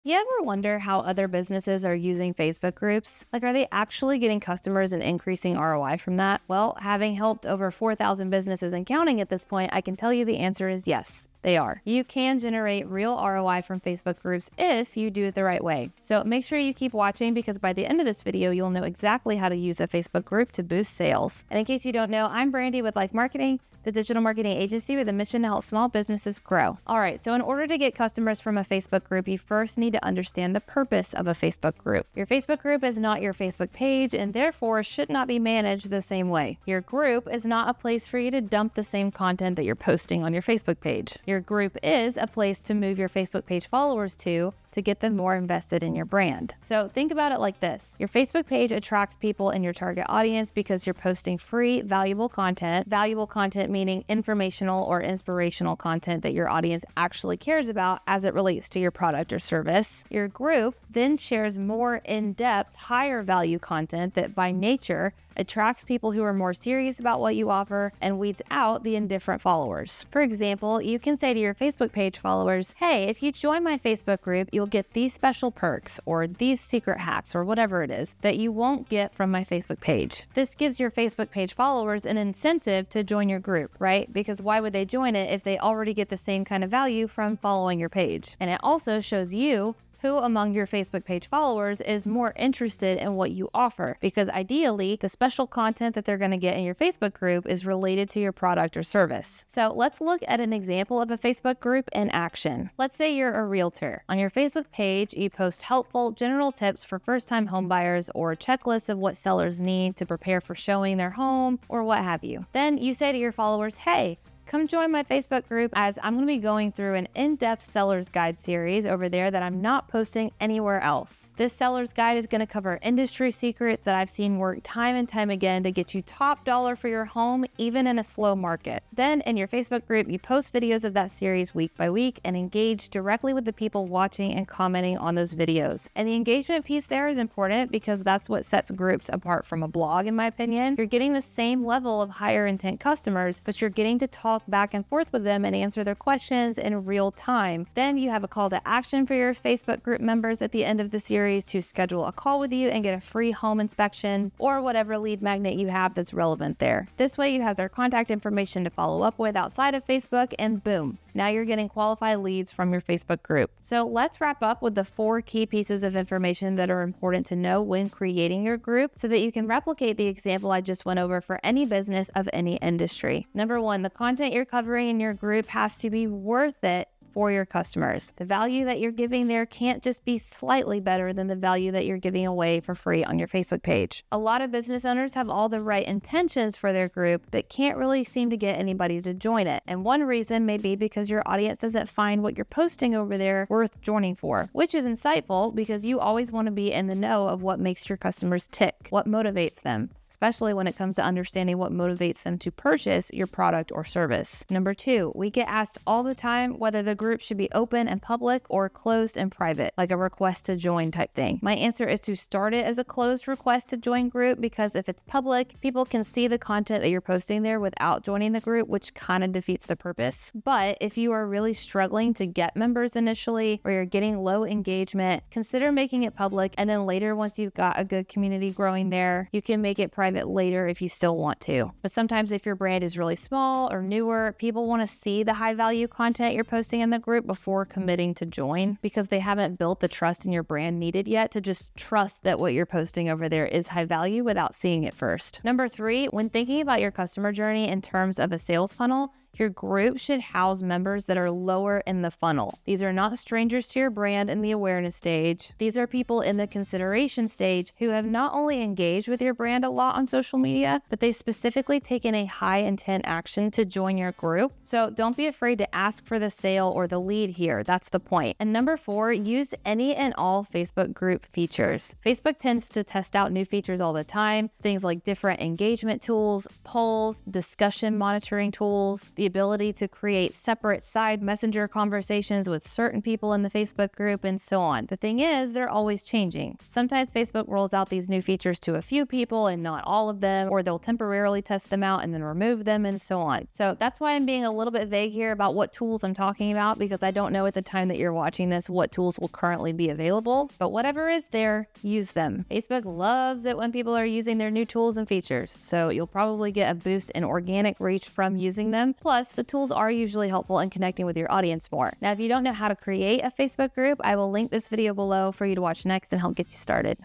You ever wonder how other businesses are using Facebook groups? Like, are they actually getting customers and increasing ROI from that? Well, having helped over 4,000 businesses and counting at this point, I can tell you the answer is yes. They are. You can generate real ROI from Facebook groups if you do it the right way. So make sure you keep watching because by the end of this video, you'll know exactly how to use a Facebook group to boost sales. And in case you don't know, I'm Brandy with Life Marketing, the digital marketing agency with a mission to help small businesses grow. All right, so in order to get customers from a Facebook group, you first need to understand the purpose of a Facebook group. Your Facebook group is not your Facebook page and therefore should not be managed the same way. Your group is not a place for you to dump the same content that you're posting on your Facebook page. Your group is a place to move your Facebook page followers to get them more invested in your brand. So think about it like this. Your Facebook page attracts people in your target audience because you're posting free, valuable content meaning informational or inspirational content that your audience actually cares about as it relates to your product or service. Your group then shares more in-depth, higher value content that by nature attracts people who are more serious about what you offer and weeds out the indifferent followers. For example, you can say to your Facebook page followers, hey, if you join my Facebook group, you'll get these special perks or these secret hacks or whatever it is that you won't get from my Facebook page. This gives your Facebook page followers an incentive to join your group, right? Because why would they join it if they already get the same kind of value from following your page? And it also shows you who among your Facebook page followers is more interested in what you offer, because ideally the special content that they're going to get in your Facebook group is related to your product or service. So let's look at an example of a Facebook group in action. Let's say you're a realtor. On your Facebook page, you post helpful general tips for first-time homebuyers or checklists of what sellers need to prepare for showing their home or what have you. Then you say to your followers, hey, come join my Facebook group as I'm going to be going through an in-depth seller's guide series over there that I'm not posting anywhere else. This seller's guide is going to cover industry secrets that I've seen work time and time again to get you top dollar for your home, even in a slow market. Then in your Facebook group, you post videos of that series week by week and engage directly with the people watching and commenting on those videos. And the engagement piece there is important because that's what sets groups apart from a blog, in my opinion. You're getting the same level of higher intent customers, but you're getting to talk back and forth with them and answer their questions in real time. Then you have a call to action for your Facebook group members at the end of the series to schedule a call with you and get a free home inspection or whatever lead magnet you have that's relevant there. This way you have their contact information to follow up with outside of Facebook and boom, now you're getting qualified leads from your Facebook group. So let's wrap up with the 4 key pieces of information that are important to know when creating your group so that you can replicate the example I just went over for any business of any industry. Number 1, the content you're covering in your group has to be worth it for your customers. The value that you're giving there can't just be slightly better than the value that you're giving away for free on your Facebook page. A lot of business owners have all the right intentions for their group, but can't really seem to get anybody to join it. And one reason may be because your audience doesn't find what you're posting over there worth joining for, which is insightful because you always want to be in the know of what makes your customers tick, what motivates them, especially when it comes to understanding what motivates them to purchase your product or service. Number 2, we get asked all the time whether the group should be open and public or closed and private, like a request to join type thing. My answer is to start it as a closed request to join group because if it's public, people can see the content that you're posting there without joining the group, which kind of defeats the purpose. But if you are really struggling to get members initially or you're getting low engagement, consider making it public, and then later once you've got a good community growing there, you can make it private later if you still want to. But sometimes if your brand is really small or newer, people want to see the high value content you're posting in the group before committing to join because they haven't built the trust in your brand needed yet to just trust that what you're posting over there is high value without seeing it first. Number 3, when thinking about your customer journey in terms of a sales funnel, your group should house members that are lower in the funnel. These are not strangers to your brand in the awareness stage. These are people in the consideration stage who have not only engaged with your brand a lot on social media, but they've specifically taken a high intent action to join your group. So don't be afraid to ask for the sale or the lead here. That's the point. And number 4, use any and all Facebook group features. Facebook tends to test out new features all the time. Things like different engagement tools, polls, discussion monitoring tools, the ability to create separate side messenger conversations with certain people in the Facebook group, and so on. The thing is, they're always changing. Sometimes Facebook rolls out these new features to a few people and not all of them, or they'll temporarily test them out and then remove them, and so on. So that's why I'm being a little bit vague here about what tools I'm talking about, because I don't know at the time that you're watching this what tools will currently be available. But whatever is there, use them. Facebook loves it when people are using their new tools and features, so you'll probably get a boost in organic reach from using them. Plus, the tools are usually helpful in connecting with your audience more. Now, if you don't know how to create a Facebook group, I will link this video below for you to watch next and help get you started.